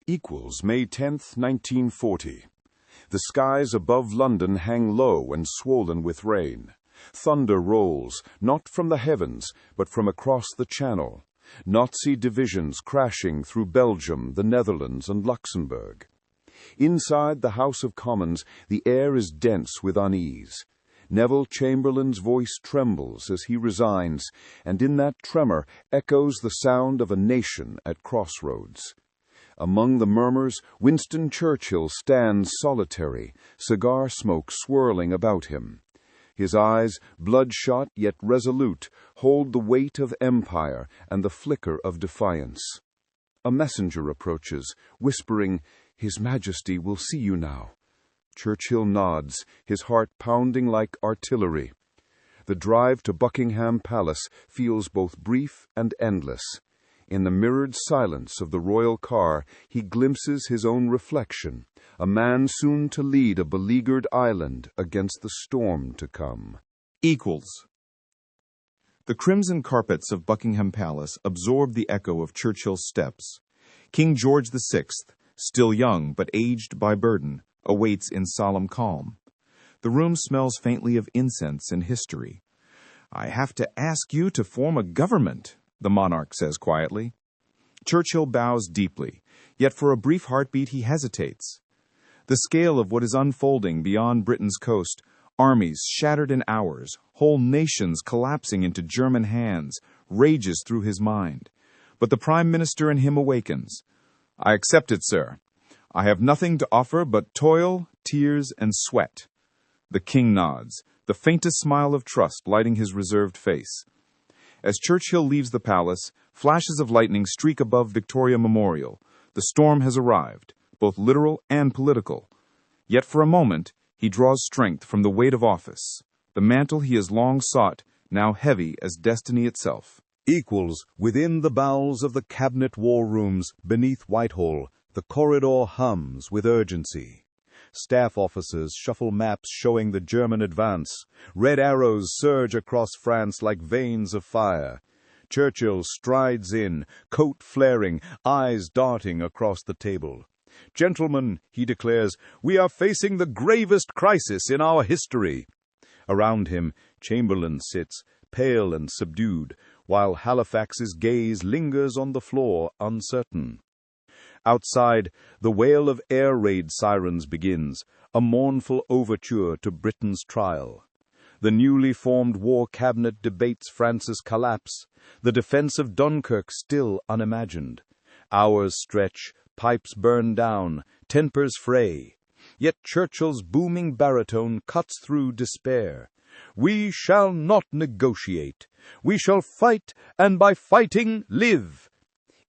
Equals May 10th, 1940. The skies above London hang low and swollen with rain. Thunder rolls, not from the heavens, but from across the Channel. Nazi divisions crashing through Belgium, the Netherlands, and Luxembourg. Inside the House of Commons, the air is dense with unease. Neville Chamberlain's voice trembles as he resigns, and in that tremor echoes the sound of a nation at crossroads. Among the murmurs, Winston Churchill stands solitary, cigar smoke swirling about him. His eyes, bloodshot yet resolute, hold the weight of empire and the flicker of defiance. A messenger approaches, whispering, "His Majesty will see you now." Churchill nods, his heart pounding like artillery. The drive to Buckingham Palace feels both brief and endless. In the mirrored silence of the royal car, he glimpses his own reflection, a man soon to lead a beleaguered island against the storm to come. Equals. The crimson carpets of Buckingham Palace absorb the echo of Churchill's steps. King George VI, still young but aged by burden, awaits in solemn calm. The room smells faintly of incense and history. "I have to ask you to form a government," the monarch says quietly. Churchill bows deeply, yet for a brief heartbeat he hesitates. The scale of what is unfolding beyond Britain's coast, armies shattered in hours, whole nations collapsing into German hands, rages through his mind. But the Prime Minister in him awakens. "I accept it, sir. I have nothing to offer but toil, tears, and sweat." The king nods, the faintest smile of trust lighting his reserved face. As Churchill leaves the palace, flashes of lightning streak above Victoria Memorial. The storm has arrived, both literal and political. Yet for a moment, he draws strength from the weight of office, the mantle he has long sought, now heavy as destiny itself. Equals within the bowels of the cabinet war rooms beneath Whitehall, the corridor hums with urgency. Staff officers shuffle maps showing the German advance. Red arrows surge across France like veins of fire. Churchill strides in, coat flaring, eyes darting across the table. "Gentlemen," he declares, "we are facing the gravest crisis in our history." Around him, Chamberlain sits, pale and subdued, while Halifax's gaze lingers on the floor, uncertain. Outside, the wail of air raid sirens begins, a mournful overture to Britain's trial. The newly formed war cabinet debates France's collapse, the defense of Dunkirk still unimagined. Hours stretch, pipes burn down, tempers fray. Yet Churchill's booming baritone cuts through despair. "We shall not negotiate. We shall fight, and by fighting live."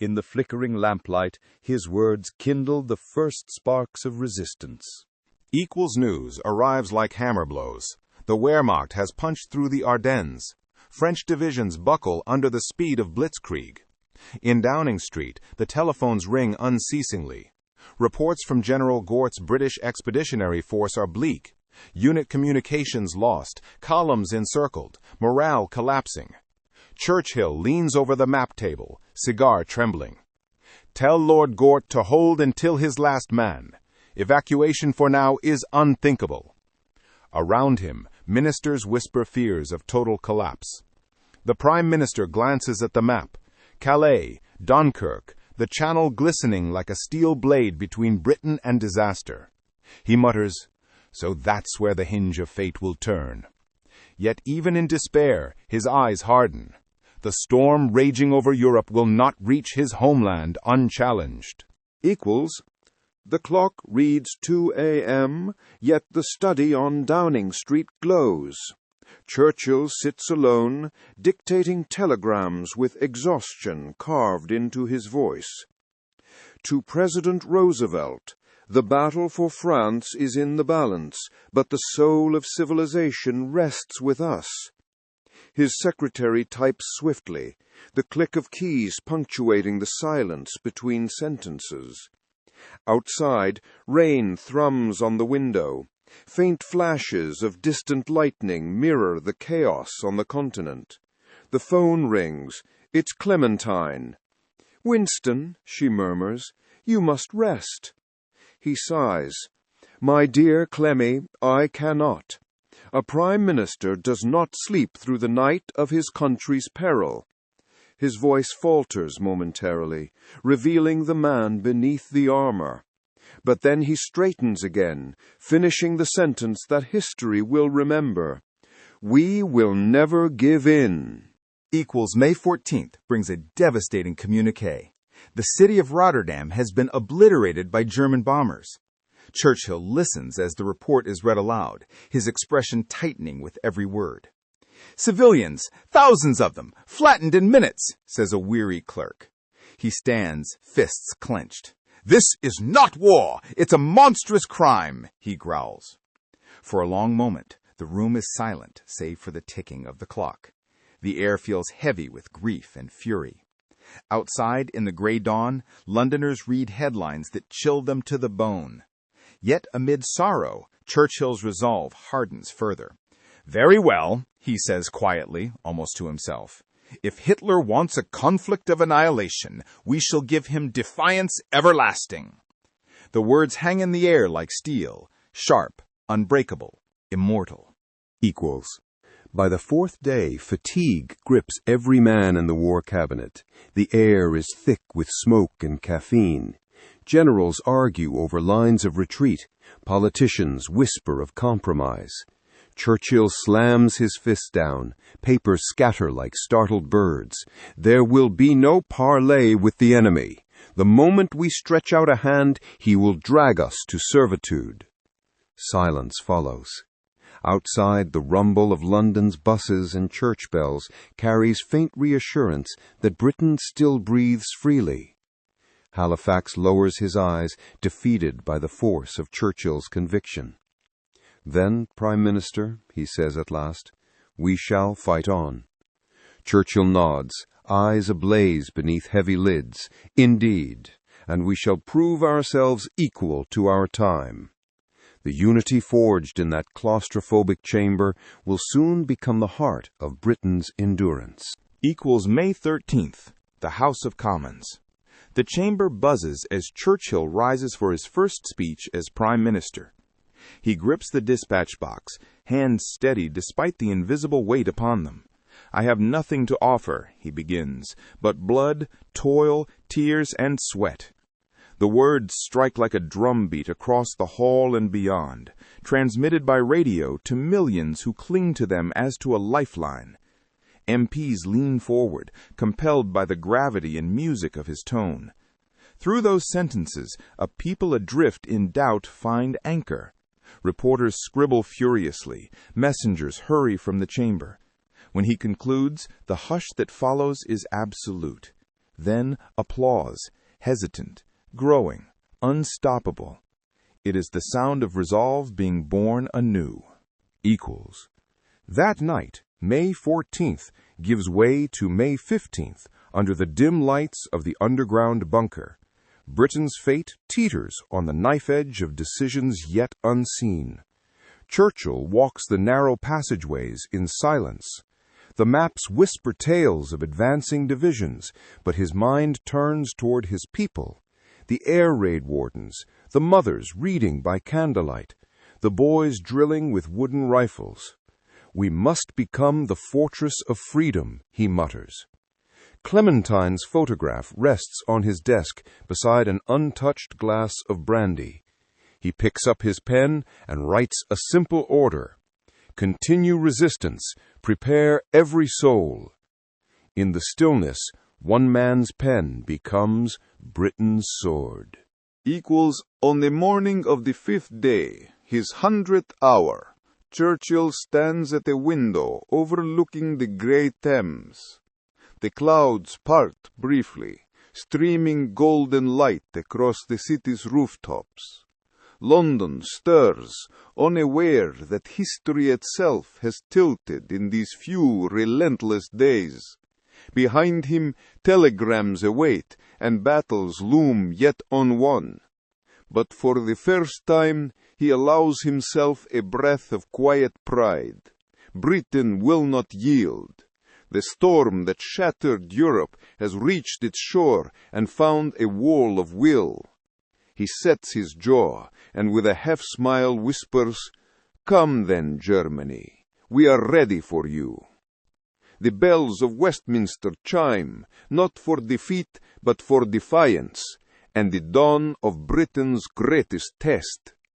In the flickering lamplight, his words kindle the first sparks of resistance. Equals news arrives like hammer blows. The Wehrmacht has punched through the Ardennes. French divisions buckle under the speed of blitzkrieg. In Downing Street, the telephones ring unceasingly. Reports from General Gort's British Expeditionary Force are bleak. Unit communications lost, columns encircled, morale collapsing. Churchill leans over the map table, cigar trembling. "Tell Lord Gort to hold until his last man. Evacuation for now is unthinkable." Around him, ministers whisper fears of total collapse. The Prime Minister glances at the map. Calais, Dunkirk, the Channel glistening like a steel blade between Britain and disaster. He mutters, "So that's where the hinge of fate will turn." Yet even in despair, his eyes harden. The storm raging over Europe will not reach his homeland unchallenged. Equals. The clock reads 2 a.m., yet the study on Downing Street glows. Churchill sits alone, dictating telegrams with exhaustion carved into his voice. To President Roosevelt, "The battle for France is in the balance, but the soul of civilization rests with us." His secretary types swiftly, the click of keys punctuating the silence between sentences. Outside, rain thrums on the window. Faint flashes of distant lightning mirror the chaos on the continent. The phone rings. It's Clementine. "Winston," she murmurs, You must rest. He sighs. My dear Clemmy, I cannot. A prime minister does not sleep through the night of his country's peril. His voice falters momentarily, revealing the man beneath the armor. But then he straightens again, finishing the sentence that history will remember. We will never give in. Equals May 14th brings a devastating communiqué. The city of Rotterdam has been obliterated by German bombers. Churchill listens as the report is read aloud, his expression tightening with every word. Civilians, thousands of them, flattened in minutes, says a weary clerk. He stands, fists clenched. This is not war! It's a monstrous crime, he growls. For a long moment, the room is silent, save for the ticking of the clock. The air feels heavy with grief and fury. Outside, in the gray dawn, Londoners read headlines that chill them to the bone. Yet amid sorrow, Churchill's resolve hardens further. Very well, he says quietly, almost to himself. If Hitler wants a conflict of annihilation, we shall give him defiance everlasting. The words hang in the air like steel, sharp, unbreakable, immortal. Equals. By the fourth day, fatigue grips every man in the war cabinet. The air is thick with smoke and caffeine. Generals argue over lines of retreat. Politicians whisper of compromise. Churchill slams his fist down. Papers scatter like startled birds. There will be no parley with the enemy. The moment we stretch out a hand, he will drag us to servitude. Silence follows. Outside, the rumble of London's buses and church bells carries faint reassurance that Britain still breathes freely. Halifax lowers his eyes, defeated by the force of Churchill's conviction. Then, Prime Minister, he says at last, we shall fight on. Churchill nods, eyes ablaze beneath heavy lids. Indeed, and we shall prove ourselves equal to our time. The unity forged in that claustrophobic chamber will soon become the heart of Britain's endurance. Equals May 13th, the House of Commons. The chamber buzzes as Churchill rises for his first speech as Prime Minister. He grips the dispatch box, hands steady despite the invisible weight upon them. I have nothing to offer, he begins, but blood, toil, tears, and sweat. The words strike like a drumbeat across the hall and beyond, transmitted by radio to millions who cling to them as to a lifeline. MPs lean forward, compelled by the gravity and music of his tone. Through those sentences, a people adrift in doubt find anchor. Reporters scribble furiously. Messengers hurry from the chamber. When he concludes, the hush that follows is absolute. Then applause, hesitant, growing, unstoppable. It is the sound of resolve being born anew. Equals. That night, May 14th, gives way to May 15th under the dim lights of the underground bunker. Britain's fate teeters on the knife edge of decisions yet unseen. Churchill walks the narrow passageways in silence. The maps whisper tales of advancing divisions, but his mind turns toward his people. The air raid wardens, the mothers reading by candlelight, the boys drilling with wooden rifles. We must become the fortress of freedom, he mutters. Clementine's photograph rests on his desk beside an untouched glass of brandy. He picks up his pen and writes a simple order. Continue resistance, prepare every soul. In the stillness, one man's pen becomes Britain's sword. Equals on the morning of the 5th day, his 100th hour, Churchill stands at a window overlooking the grey Thames. The clouds part briefly, streaming golden light across the city's rooftops. London stirs, unaware that history itself has tilted in these few relentless days. Behind him, telegrams await, and battles loom yet unwon. But for the first time, he allows himself a breath of quiet pride. Britain will not yield. The storm that shattered Europe has reached its shore and found a wall of will. He sets his jaw, and with a half-smile whispers, "Come then, Germany, we are ready for you." The bells of Westminster chime, not for defeat, but for defiance, and the dawn of Britain's greatest test.